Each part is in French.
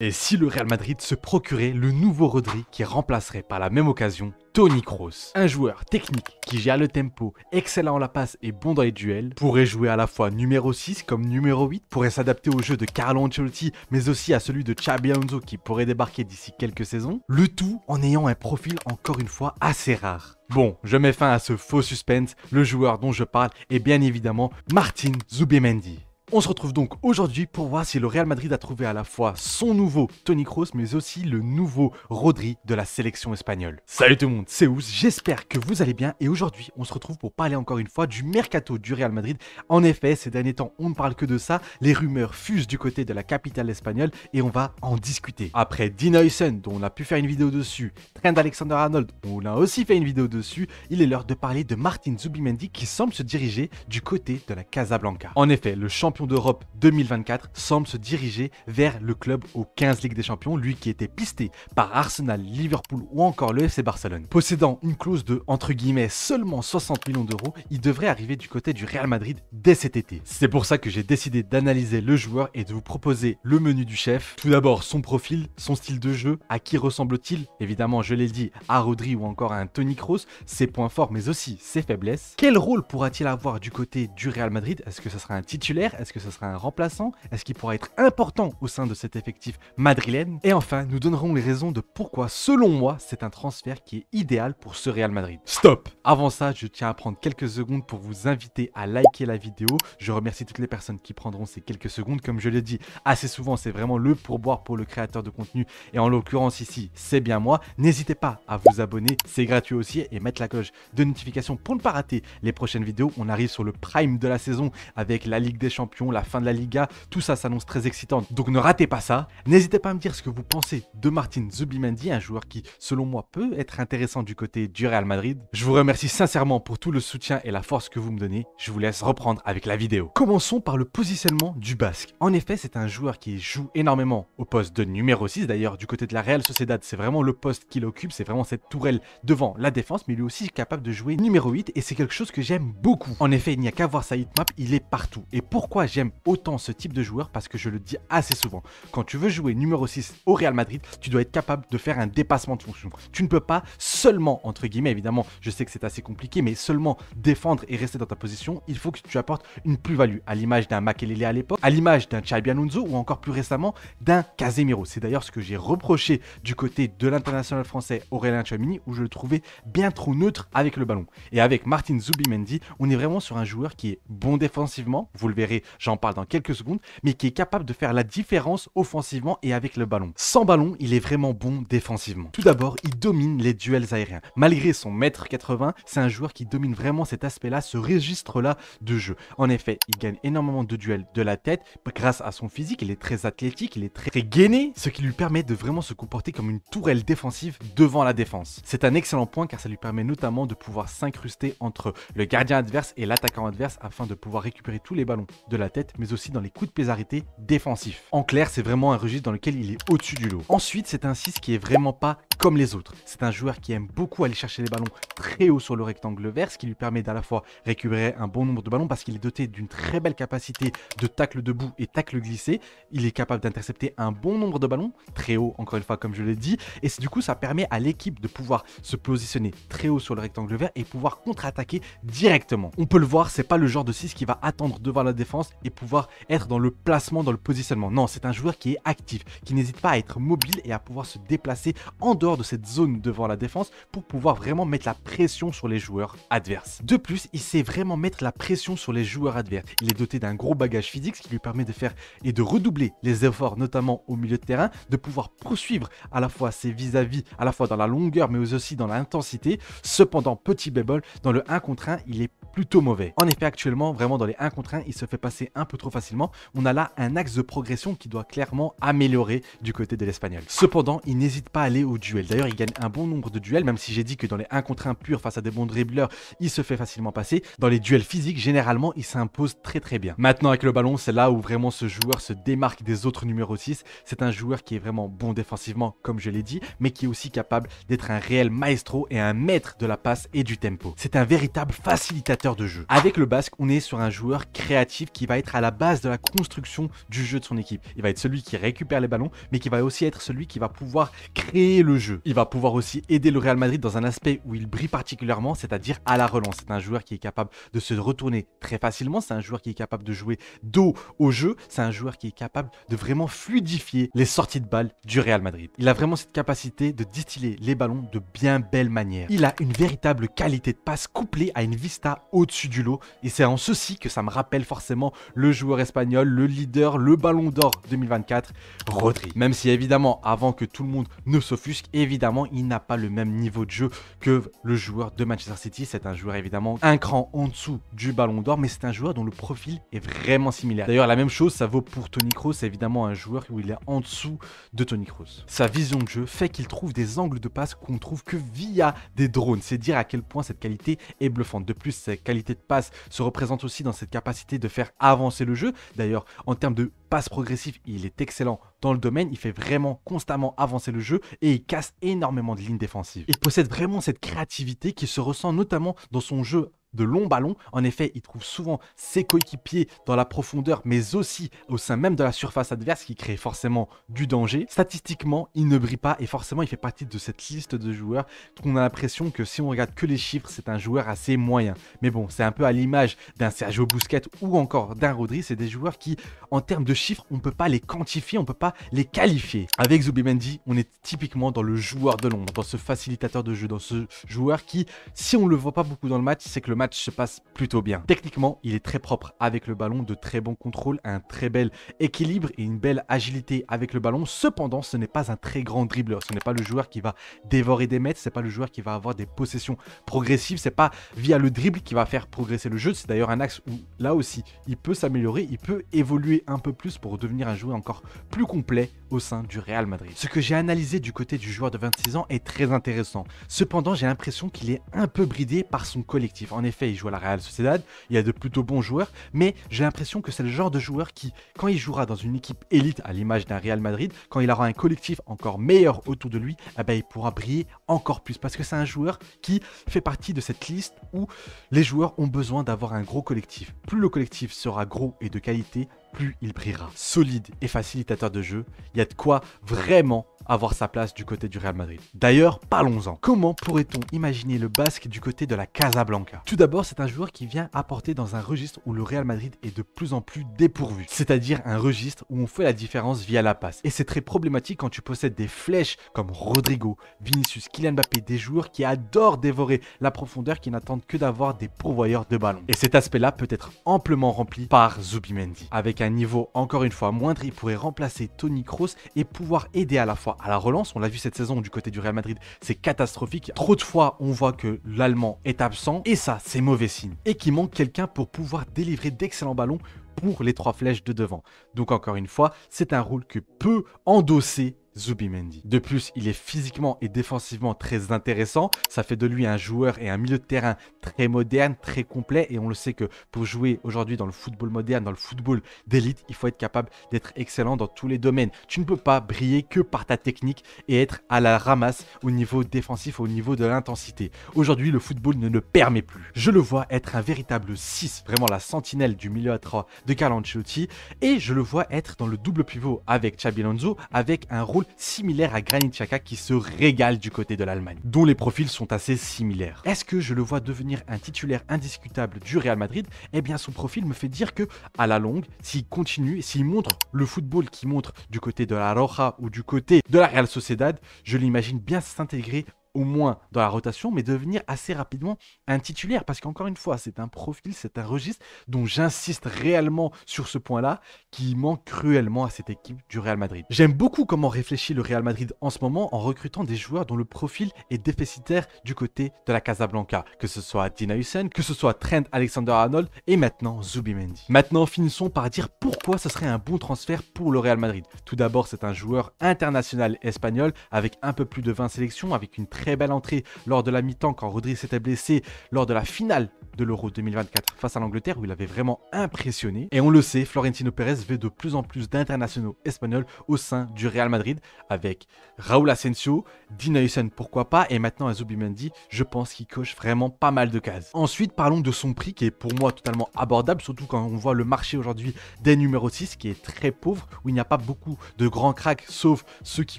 Et si le Real Madrid se procurait le nouveau Rodri qui remplacerait par la même occasion Toni Kroos, un joueur technique qui gère le tempo, excellent en la passe et bon dans les duels, pourrait jouer à la fois numéro 6 comme numéro 8, pourrait s'adapter au jeu de Carlo Ancelotti mais aussi à celui de Xabi Alonso qui pourrait débarquer d'ici quelques saisons, le tout en ayant un profil encore une fois assez rare. Bon, je mets fin à ce faux suspense, le joueur dont je parle est bien évidemment Martin Zubimendi. On se retrouve donc aujourd'hui pour voir si le Real Madrid a trouvé à la fois son nouveau Toni Kroos mais aussi le nouveau Rodri de la sélection espagnole. Salut tout le monde, c'est Ous, j'espère que vous allez bien et aujourd'hui on se retrouve pour parler encore une fois du mercato du Real Madrid. En effet, ces derniers temps on ne parle que de ça, les rumeurs fusent du côté de la capitale espagnole et on va en discuter. Après Dean Huijsen dont on a pu faire une vidéo dessus, Trent Alexander-Arnold dont on a aussi fait une vidéo dessus, il est l'heure de parler de Martin Zubimendi qui semble se diriger du côté de la Casablanca. En effet, le champion d'Europe 2024 semble se diriger vers le club aux 15 Ligues des Champions, lui qui était pisté par Arsenal, Liverpool ou encore le FC Barcelone. Possédant une clause de, entre guillemets, seulement 60 millions d'euros, il devrait arriver du côté du Real Madrid dès cet été. C'est pour ça que j'ai décidé d'analyser le joueur et de vous proposer le menu du chef. Tout d'abord, son profil, son style de jeu, à qui ressemble-t-il? Évidemment, je l'ai dit, à Rodri ou encore à un Toni Kroos, ses points forts mais aussi ses faiblesses. Quel rôle pourra-t-il avoir du côté du Real Madrid? Est-ce que ce sera un titulaire? Est-ce que ce sera un remplaçant? Est-ce qu'il pourra être important au sein de cet effectif madrilène? Et enfin, nous donnerons les raisons de pourquoi, selon moi, c'est un transfert qui est idéal pour ce Real Madrid. Stop! Avant ça, je tiens à prendre quelques secondes pour vous inviter à liker la vidéo. Je remercie toutes les personnes qui prendront ces quelques secondes. Comme je l'ai dit assez souvent, c'est vraiment le pourboire pour le créateur de contenu. Et en l'occurrence ici, c'est bien moi. N'hésitez pas à vous abonner, c'est gratuit aussi. Et mettre la cloche de notification pour ne pas rater les prochaines vidéos. On arrive sur le prime de la saison avec la Ligue des Champions, la fin de la Liga, tout ça s'annonce très excitant, donc ne ratez pas ça. N'hésitez pas à me dire ce que vous pensez de Martin Zubimendi, un joueur qui, selon moi, peut être intéressant du côté du Real Madrid. Je vous remercie sincèrement pour tout le soutien et la force que vous me donnez. Je vous laisse reprendre avec la vidéo. Commençons par le positionnement du Basque. En effet, c'est un joueur qui joue énormément au poste de numéro 6. D'ailleurs, du côté de la Real Sociedad, c'est vraiment le poste qu'il occupe, c'est vraiment cette tourelle devant la défense, mais il est aussi capable de jouer numéro 8 et c'est quelque chose que j'aime beaucoup. En effet, il n'y a qu'à voir sa hitmap, il est partout. Et pourquoi j'aime autant ce type de joueur? Parce que je le dis assez souvent, quand tu veux jouer numéro 6 au Real Madrid, tu dois être capable de faire un dépassement de fonction. Tu ne peux pas seulement, entre guillemets, évidemment, je sais que c'est assez compliqué, mais seulement défendre et rester dans ta position, il faut que tu apportes une plus-value, à l'image d'un Makelele à l'époque, à l'image d'un Xabi Alonso ou encore plus récemment d'un Casemiro. C'est d'ailleurs ce que j'ai reproché du côté de l'international français Aurélien Tchouaméni, où je le trouvais bien trop neutre avec le ballon. Et avec Martin Zubimendi, on est vraiment sur un joueur qui est bon défensivement, vous le verrez, j'en parle dans quelques secondes, mais qui est capable de faire la différence offensivement et avec le ballon. Sans ballon, il est vraiment bon défensivement. Tout d'abord, il domine les duels aériens. Malgré son 1m80, c'est un joueur qui domine vraiment cet aspect-là, ce registre-là de jeu. En effet, il gagne énormément de duels de la tête grâce à son physique, il est très athlétique, il est très gainé, ce qui lui permet de vraiment se comporter comme une tourelle défensive devant la défense. C'est un excellent point car ça lui permet notamment de pouvoir s'incruster entre le gardien adverse et l'attaquant adverse afin de pouvoir récupérer tous les ballons de la tête, mais aussi dans les coups de pied arrêtés défensifs. En clair, c'est vraiment un registre dans lequel il est au-dessus du lot. Ensuite, c'est un 6 qui est vraiment pas comme les autres. C'est un joueur qui aime beaucoup aller chercher les ballons très haut sur le rectangle vert, ce qui lui permet d'à la fois récupérer un bon nombre de ballons parce qu'il est doté d'une très belle capacité de tacle debout et tacle glissé. Il est capable d'intercepter un bon nombre de ballons, très haut encore une fois comme je l'ai dit, et du coup ça permet à l'équipe de pouvoir se positionner très haut sur le rectangle vert et pouvoir contre-attaquer directement. On peut le voir, c'est pas le genre de 6 qui va attendre devant la défense et pouvoir être dans le placement, dans le positionnement. Non, c'est un joueur qui est actif, qui n'hésite pas à être mobile et à pouvoir se déplacer en dehors de cette zone devant la défense pour pouvoir vraiment mettre la pression sur les joueurs adverses. De plus, il sait vraiment mettre la pression sur les joueurs adverses. Il est doté d'un gros bagage physique, ce qui lui permet de faire et de redoubler les efforts, notamment au milieu de terrain, de pouvoir poursuivre à la fois ses vis-à-vis, à la fois dans la longueur, mais aussi dans l'intensité. Cependant, petit bémol, dans le 1 contre 1, il est plutôt mauvais. En effet, actuellement, vraiment dans les 1 contre 1, il se fait passer un peu trop facilement. On a là un axe de progression qui doit clairement améliorer du côté de l'Espagnol. Cependant, il n'hésite pas à aller au duel. D'ailleurs, il gagne un bon nombre de duels, même si j'ai dit que dans les 1 contre 1 purs face à des bons dribbleurs, il se fait facilement passer. Dans les duels physiques, généralement, il s'impose très bien. Maintenant, avec le ballon, c'est là où vraiment ce joueur se démarque des autres numéros 6. C'est un joueur qui est vraiment bon défensivement, comme je l'ai dit, mais qui est aussi capable d'être un réel maestro et un maître de la passe et du tempo. C'est un véritable facilitateur facilitateur de jeu. Avec le basque, on est sur un joueur créatif qui va être à la base de la construction du jeu de son équipe. Il va être celui qui récupère les ballons, mais qui va aussi être celui qui va pouvoir créer le jeu. Il va pouvoir aussi aider le Real Madrid dans un aspect où il brille particulièrement, c'est-à-dire à la relance. C'est un joueur qui est capable de se retourner très facilement, c'est un joueur qui est capable de jouer dos au jeu, c'est un joueur qui est capable de vraiment fluidifier les sorties de balles du Real Madrid. Il a vraiment cette capacité de distiller les ballons de bien belle manière. Il a une véritable qualité de passe couplée à une vista au-dessus du lot, et c'est en ceci que ça me rappelle forcément le joueur espagnol, le leader, le ballon d'or 2024, Rodri. Même si évidemment, avant que tout le monde ne s'offusque, évidemment, il n'a pas le même niveau de jeu que le joueur de Manchester City. C'est un joueur évidemment un cran en dessous du ballon d'or, mais c'est un joueur dont le profil est vraiment similaire. D'ailleurs, la même chose, ça vaut pour Toni Kroos. C'est évidemment un joueur où il est en dessous de Toni Kroos. Sa vision de jeu fait qu'il trouve des angles de passe qu'on trouve que via des drones. C'est dire à quel point cette qualité est bluffante. De plus, cette qualité de passe se représente aussi dans cette capacité de faire avancer le jeu. D'ailleurs, en termes de passe progressif, il est excellent dans le domaine. Il fait vraiment constamment avancer le jeu et il casse énormément de lignes défensives. Il possède vraiment cette créativité qui se ressent notamment dans son jeu de longs ballons. En effet, il trouve souvent ses coéquipiers dans la profondeur, mais aussi au sein même de la surface adverse, qui crée forcément du danger. Statistiquement, il ne brille pas et forcément, il fait partie de cette liste de joueurs qu'on a l'impression que si on regarde que les chiffres, c'est un joueur assez moyen. Mais bon, c'est un peu à l'image d'un Sergio Busquets ou encore d'un Rodri. C'est des joueurs qui, en termes de chiffres, on ne peut pas les quantifier, on ne peut pas les qualifier. Avec Zubimendi, on est typiquement dans le joueur de l'ombre, dans ce facilitateur de jeu, dans ce joueur qui, si on ne le voit pas beaucoup dans le match, c'est que le match se passe plutôt bien. Techniquement, il est très propre avec le ballon, de très bons contrôles, un très bel équilibre et une belle agilité avec le ballon. Cependant, ce n'est pas un très grand dribbleur. Ce n'est pas le joueur qui va dévorer des mètres, c'est pas le joueur qui va avoir des possessions progressives, c'est pas via le dribble qui va faire progresser le jeu. C'est d'ailleurs un axe où là aussi, il peut s'améliorer, il peut évoluer un peu plus pour devenir un joueur encore plus complet au sein du Real Madrid. Ce que j'ai analysé du côté du joueur de 26 ans est très intéressant. Cependant, j'ai l'impression qu'il est un peu bridé par son collectif. En effet, il joue à la Real Sociedad, il y a de plutôt bons joueurs, mais j'ai l'impression que c'est le genre de joueur qui, quand il jouera dans une équipe élite à l'image d'un Real Madrid, quand il aura un collectif encore meilleur autour de lui, eh ben, il pourra briller encore plus, parce que c'est un joueur qui fait partie de cette liste où les joueurs ont besoin d'avoir un gros collectif. Plus le collectif sera gros et de qualité, plus il brillera. Solide et facilitateur de jeu, il y a de quoi vraiment avoir sa place du côté du Real Madrid. D'ailleurs, parlons-en. Comment pourrait-on imaginer le basque du côté de la Casablanca? Tout d'abord, c'est un joueur qui vient apporter dans un registre où le Real Madrid est de plus en plus dépourvu. C'est-à-dire un registre où on fait la différence via la passe. Et c'est très problématique quand tu possèdes des flèches comme Rodrigo, Vinicius, Kylian Mbappé, des joueurs qui adorent dévorer la profondeur, qui n'attendent que d'avoir des pourvoyeurs de ballons. Et cet aspect-là peut être amplement rempli par Zubimendi. Avec un niveau encore une fois moindre, il pourrait remplacer Toni Kroos et pouvoir aider à la fois à la relance. On l'a vu cette saison du côté du Real Madrid, c'est catastrophique. Trop de fois, on voit que l'Allemand est absent et ça, c'est mauvais signe. Et qu'il manque quelqu'un pour pouvoir délivrer d'excellents ballons pour les trois flèches de devant. Donc encore une fois, c'est un rôle que peut endosser Zubimendi. De plus, il est physiquement et défensivement très intéressant. Ça fait de lui un joueur et un milieu de terrain très moderne, très complet. Et on le sait que pour jouer aujourd'hui dans le football moderne, dans le football d'élite, il faut être capable d'être excellent dans tous les domaines. Tu ne peux pas briller que par ta technique et être à la ramasse au niveau défensif, au niveau de l'intensité. Aujourd'hui, le football ne le permet plus. Je le vois être un véritable 6, vraiment la sentinelle du milieu à 3 de Carlo Ancelotti. Et je le vois être dans le double pivot avec Xabi Alonso, avec un rôle similaire à Granit Xhaka qui se régale du côté de l'Allemagne, dont les profils sont assez similaires. Est-ce que je le vois devenir un titulaire indiscutable du Real Madrid? Eh bien, son profil me fait dire que, à la longue, s'il continue, s'il montre le football qu'il montre du côté de la Roja ou du côté de la Real Sociedad, je l'imagine bien s'intégrer au moins dans la rotation, mais devenir assez rapidement un titulaire, parce qu'encore une fois, c'est un profil, c'est un registre dont j'insiste réellement sur ce point-là, qui manque cruellement à cette équipe du Real Madrid. J'aime beaucoup comment réfléchit le Real Madrid en ce moment en recrutant des joueurs dont le profil est déficitaire du côté de la Casablanca, que ce soit Dina Hussein, que ce soit Trent Alexander-Arnold et maintenant Zubimendi. Maintenant, finissons par dire pourquoi ce serait un bon transfert pour le Real Madrid. Tout d'abord, c'est un joueur international espagnol avec un peu plus de 20 sélections, avec une très belle entrée lors de la mi-temps quand Rodri s'était blessé lors de la finale de l'Euro 2024 face à l'Angleterre où il avait vraiment impressionné. Et on le sait, Florentino Pérez veut de plus en plus d'internationaux espagnols au sein du Real Madrid avec Raúl Asensio, Dean Huijsen pourquoi pas et maintenant Zubimendi, je pense qu'il coche vraiment pas mal de cases. Ensuite, parlons de son prix qui est pour moi totalement abordable, surtout quand on voit le marché aujourd'hui des numéros 6 qui est très pauvre, où il n'y a pas beaucoup de grands cracks sauf ceux qui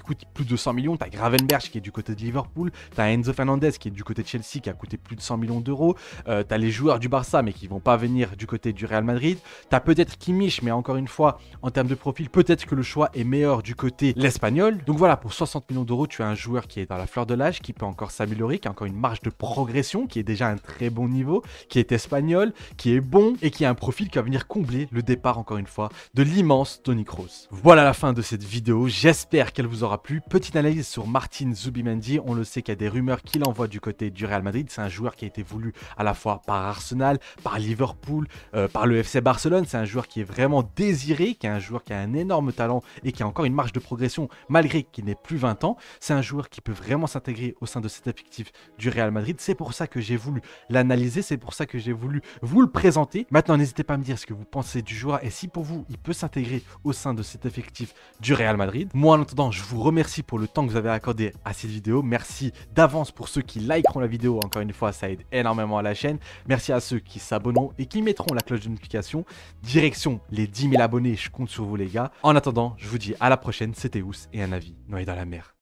coûtent plus de 100 millions. T'as Gravenberch qui est du côté de Liverpool, t'as Enzo Fernandez qui est du côté de Chelsea qui a coûté plus de 100 millions d'euros, t'as les joueurs du Barça mais qui vont pas venir du côté du Real Madrid, t'as peut-être Kimmich mais encore une fois en termes de profil peut-être que le choix est meilleur du côté l'espagnol. Donc voilà, pour 60 millions d'euros tu as un joueur qui est dans la fleur de l'âge, qui peut encore s'améliorer, qui a encore une marge de progression, qui est déjà à un très bon niveau, qui est espagnol, qui est bon et qui a un profil qui va venir combler le départ encore une fois de l'immense Toni Kroos. Voilà la fin de cette vidéo, j'espère qu'elle vous aura plu. Petite analyse sur Martin Zubimendi, on le sait qu'il y a des rumeurs qu'il envoie du côté du Real Madrid, c'est un joueur qui a été voulu à la fois par Arsenal, par Liverpool, par le FC Barcelone, c'est un joueur qui est vraiment désiré, qui est un joueur qui a un énorme talent et qui a encore une marge de progression malgré qu'il n'ait plus 20 ans, c'est un joueur qui peut vraiment s'intégrer au sein de cet effectif du Real Madrid, c'est pour ça que j'ai voulu l'analyser, c'est pour ça que j'ai voulu vous le présenter. Maintenant n'hésitez pas à me dire ce que vous pensez du joueur et si pour vous il peut s'intégrer au sein de cet effectif du Real Madrid. Moi en attendant je vous remercie pour le temps que vous avez accordé à cette vidéo, merci d'avance pour ceux qui likeront la vidéo, encore une fois ça aide énormément à la chaîne, merci à ceux qui s'abonneront et qui mettront la cloche de notification, direction les 10 000 abonnés, je compte sur vous les gars. En attendant je vous dis à la prochaine, c'était Ous et un avis noyé dans la mer.